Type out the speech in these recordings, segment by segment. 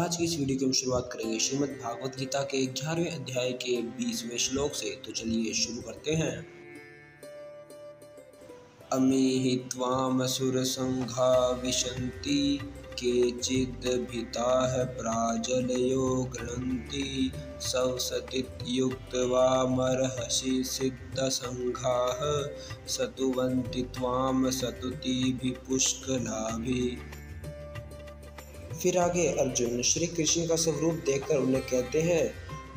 आज की इस वीडियो की हम शुरुआत करेंगे श्रीमद् भागवत गीता के 11वें अध्याय के 20वें श्लोक से। तो चलिए शुरू करते हैं। अमीहि त्वामसुरसङ्घा विशन्ति केचिद्भीताः प्राजलयो गृह्णन्ति सवसतीत्युक्त्वामर्हसि सिद्धसङ्घाः स्तुवन्ति त्वां स्तुतिभिः पुष्कलाभिः। फिर आगे अर्जुन श्री कृष्ण का स्वरूप देखकर उन्हें कहते हैं,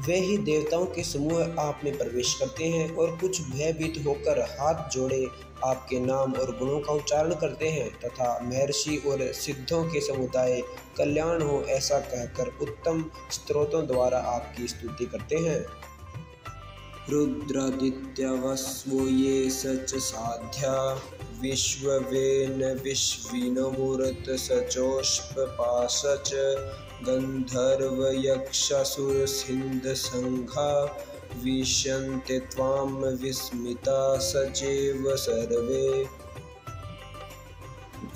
वे ही देवताओं के समूह आप में प्रवेश करते हैं और कुछ भयभीत होकर हाथ जोड़े आपके नाम और गुणों का उच्चारण करते हैं तथा महर्षि और सिद्धों के समुदाय कल्याण हो ऐसा कहकर उत्तम स्तोत्रों द्वारा आपकी स्तुति करते हैं। रुद्रादित्यवस्वो ये सच साध्या विश्ववेन विश्विनोमुरत सचोष्पपाशच गन्धर्वयक्षासुरसिन्धसङ्घा विशन्ति त्वां विस्मिता सचैव सर्वे।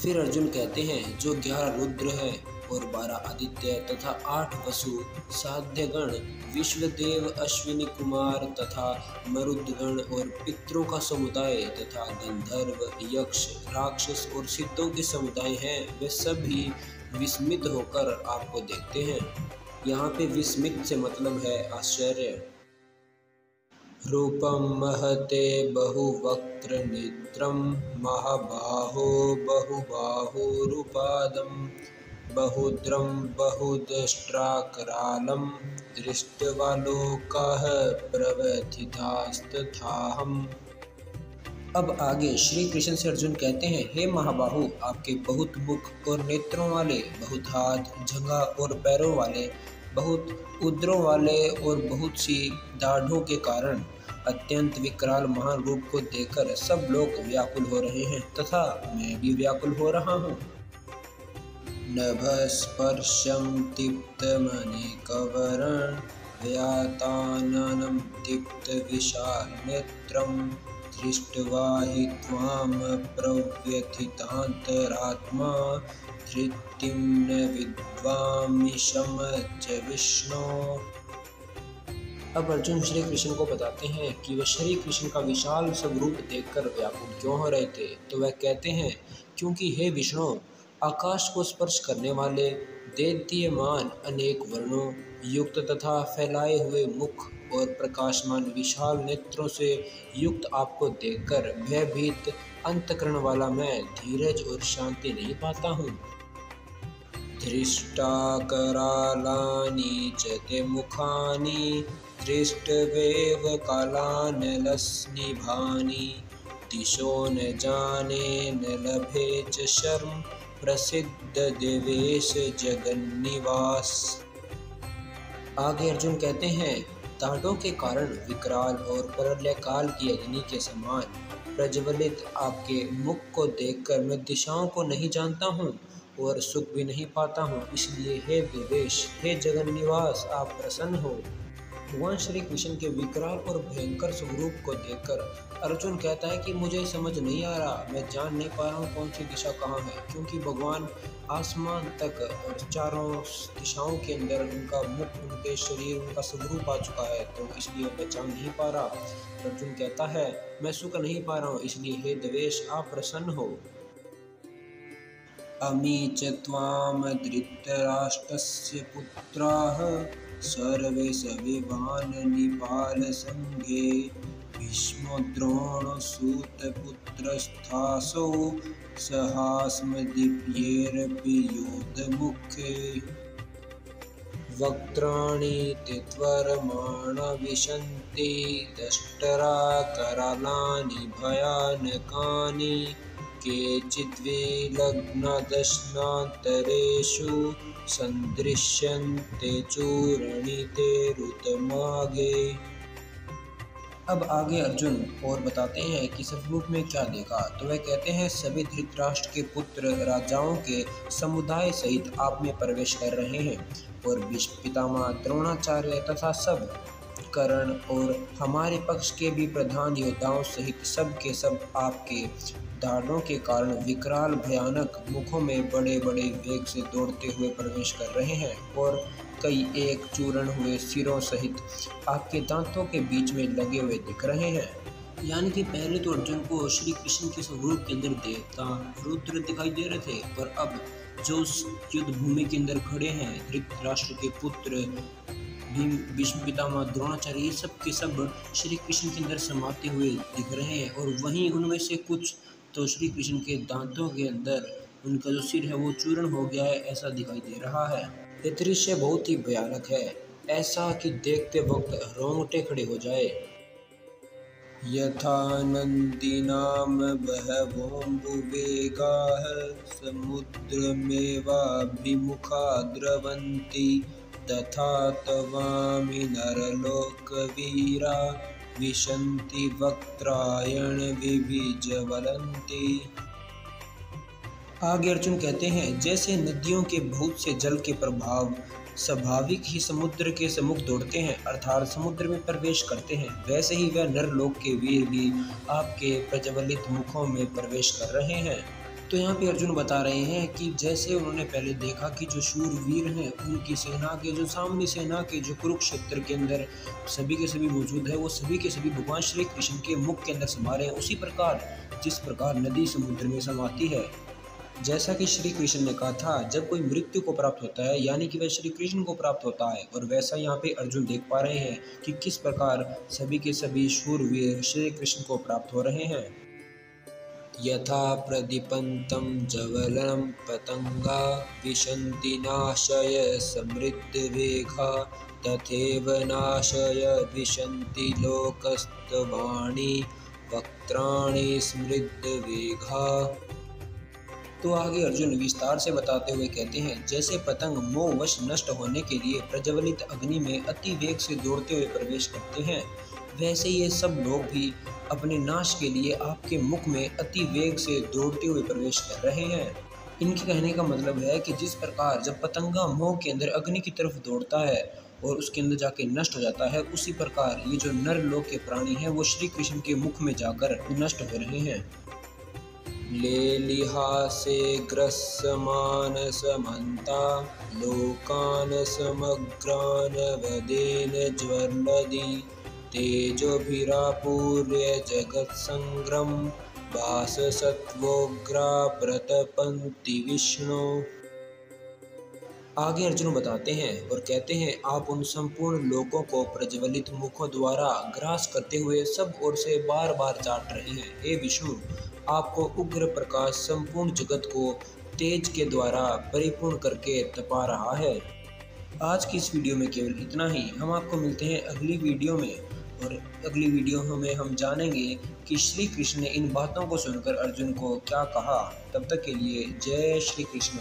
फिर अर्जुन कहते हैं, जो 11 रुद्र है और 12 आदित्य तथा 8 वसु साध्यगण विश्वदेव अश्विनी कुमार तथा मरुदगण और पितरों का समुदाय तथा गंधर्व यक्ष राक्षस और सिद्धों के समुदाय हैं, वे सभी विस्मित होकर आपको देखते हैं। यहाँ पे विस्मित से मतलब है आश्चर्य। रूपम महते बहुवक्त्र नेत्रम महाबाहो बहुबाहुरुपादम बहुद्रं बहुदष्ट्राकरालं दृष्ट्वा लोकाः प्रव्यथितास्तथाहम्। अब आगे श्री कृष्ण से अर्जुन कहते हैं, हे महाबाहु, आपके बहुत मुख और नेत्रों वाले, बहुत हाथ जंघा और पैरों वाले, बहुत उदरों वाले और बहुत सी दाढ़ों के कारण अत्यंत विकराल महान रूप को देखकर सब लोग व्याकुल हो रहे हैं तथा मैं भी व्याकुल हो रहा हूँ। नभस्पर्शं दीप्तमनेकवर्णं व्याताननं दीप्तविशालनेत्रं दृष्ट्वा हि त्वां प्रव्यथितान्तरात्मा धृतिं न विद्वामिशं च विष्णो। अब अर्जुन श्री कृष्ण को बताते हैं कि वे श्री कृष्ण का विशाल स्वरूप देखकर व्याकुल क्यों हो रहे थे। तो वह कहते हैं, क्योंकि हे विष्णु, आकाश को स्पर्श करने वाले दैदीप्यमान अनेक वर्णों युक्त तथा फैलाए हुए मुख और प्रकाशमान विशाल नेत्रों से युक्त आपको देखकर भयभीत अंतःकरण वाला मैं धीरज और शांति नहीं पाता हूँ। धृष्टाकरालानि च ते मुखानि दृष्टवेव कालानलसन्निभानि दिशो न जाने न लभे च शर्म प्रसिद्ध देवेश जगन्निवास। आगे अर्जुन कहते हैं, दाढ़ों के कारण विकराल और प्रलयकाल की अग्नि के समान प्रज्वलित आपके मुख को देखकर मैं दिशाओं को नहीं जानता हूँ और सुख भी नहीं पाता हूँ, इसलिए हे देवेश, हे जगन्निवास, आप प्रसन्न हो। भगवान श्री कृष्ण के विकराल और भयंकर स्वरूप को देखकर अर्जुन कहता है कि मुझे समझ नहीं आ रहा, मैं जान नहीं पा रहा हूँ कौन सी दिशा कहाँ है, क्योंकि भगवान आसमान तक और चारों दिशाओं के अंदर उनका मुख, उनके शरीर, उनका स्वरूप आ चुका है, तो इसलिए मैं जान नहीं पा रहा। अर्जुन कहता है, मैं सुख नहीं पा रहा हूँ, इसलिए हे देवेश, आप प्रसन्न हो। अमी च त्वां धृतराष्ट्रस्य पुत्राः सर्वे सविवान् निपालसङ्घे भीष्मो द्रोणो सूतपुत्रस्थासौ सहास्मदीप्यैरपि योधमुखे वक्त्राणि ते त्वरमाणा विशन्ति दष्टराकरालानि भयानकानि केचिद्विलग्नदशनान्तरेषु सन्दृश्यन्ते चूर्णिते रुतमागे। अब आगे अर्जुन और बताते हैं कि स्वरूप में क्या देखा। तो वह कहते हैं, सभी धृतराष्ट्र के पुत्र राजाओं के समुदाय सहित आप में प्रवेश कर रहे हैं और भीष्म पितामह द्रोणाचार्य तथा सब कर्ण और हमारे पक्ष के भी प्रधान योद्धाओं सहित सब के सब आपके दाढ़ों के कारण विकराल भयानक मुखों में बड़े बड़े वेग से दौड़ते हुए प्रवेश कर रहे हैं और कई एक चूर्ण हुए सिरों सहित आपके दांतों के बीच में लगे हुए दिख रहे हैं। यानी कि पहले तो अर्जुन को श्री कृष्ण के स्वरूप के अंदर देवता रुद्र दिखाई दे रहे थे, पर अब जो उस युद्ध भूमि के अंदर खड़े हैं धृतराष्ट्र के पुत्र भीम, भीष्म पितामह, द्रोणाचार्य, ये सब के सब श्री कृष्ण के अंदर समाते हुए दिख रहे हैं। और वहीं उनमें से कुछ तो श्री कृष्ण के दांतों के अंदर उनका जो सिर है वो चूर्ण हो गया है, ऐसा दिखाई दे रहा है। ये दृश्य बहुत ही भयानक है, ऐसा कि देखते वक्त रोंगटे खड़े हो जाए। यथा नदीनां बहवोऽम्बुवेगाः समुद्रमेवाभिमुखा द्रवन्ति तथा तवामि नरलोकवीरा विशन्ति वक्त्रायण विविज्वलन्ति। आगे अर्जुन कहते हैं, जैसे नदियों के बहुत से जल के प्रभाव स्वाभाविक ही समुद्र के सम्मुख दौड़ते हैं अर्थात समुद्र में प्रवेश करते हैं, वैसे ही वह नरलोक के वीर भी आपके प्रज्वलित मुखों में प्रवेश कर रहे हैं। तो यहाँ पे अर्जुन बता रहे हैं कि जैसे उन्होंने पहले देखा कि जो शूरवीर हैं उनकी सेना के जो सामने सेना के जो कुरुक्षेत्र के अंदर सभी के सभी मौजूद है, वो सभी के सभी भगवान श्री कृष्ण के मुख के अंदर समा रहे हैं। उसी प्रकार जिस प्रकार नदी समुद्र में समाती है, जैसा कि श्री कृष्ण ने कहा था जब कोई मृत्यु को प्राप्त होता है यानी कि वह श्री कृष्ण को प्राप्त होता है, और वैसा यहाँ पे अर्जुन देख पा रहे हैं कि किस प्रकार सभी के सभी शूरवीर श्री कृष्ण को प्राप्त हो रहे हैं। यथा प्रदीपन्तं ज्वलनं पतंगा विशन्ति नाशय समृद्धवेगा तथैव नाशय विशन्ति लोकस्तवाणी वक्त्राणि समृद्धवेगा। तो आगे अर्जुन विस्तार से बताते हुए कहते हैं, जैसे पतंग मोहवश नष्ट होने के लिए प्रज्वलित अग्नि में अति वेग से दौड़ते हुए प्रवेश करते हैं, वैसे ये सब लोग भी अपने नाश के लिए आपके मुख में अति वेग से दौड़ते हुए प्रवेश कर रहे हैं। इनके कहने का मतलब है कि जिस प्रकार जब पतंगा मोह के अंदर अग्नि की तरफ दौड़ता है और उसके अंदर जाके नष्ट हो जाता है, उसी प्रकार ये जो नर लोक के प्राणी हैं वो श्री कृष्ण के मुख में जाकर नष्ट हो रहे हैं। लेलिहासे ग्रस्यमान समन्ता लोकान समग्रान वदेन ज्वलति तेजोभिरापूर्य जगत्संग्रम वाससत्वोग्रा प्रतपन्ति विष्णु। आगे अर्जुन बताते हैं और कहते हैं, आप उन संपूर्ण लोकों को प्रज्वलित मुखों द्वारा ग्रास करते हुए सब ओर से बार बार चाट रहे हैं। हे विष्णु, आपको उग्र प्रकाश संपूर्ण जगत को तेज के द्वारा परिपूर्ण करके तपा रहा है। आज की इस वीडियो में केवल इतना ही। हम आपको मिलते हैं अगली वीडियो में, और अगली वीडियो में हम जानेंगे कि श्री कृष्ण ने इन बातों को सुनकर अर्जुन को क्या कहा। तब तक के लिए जय श्री कृष्ण।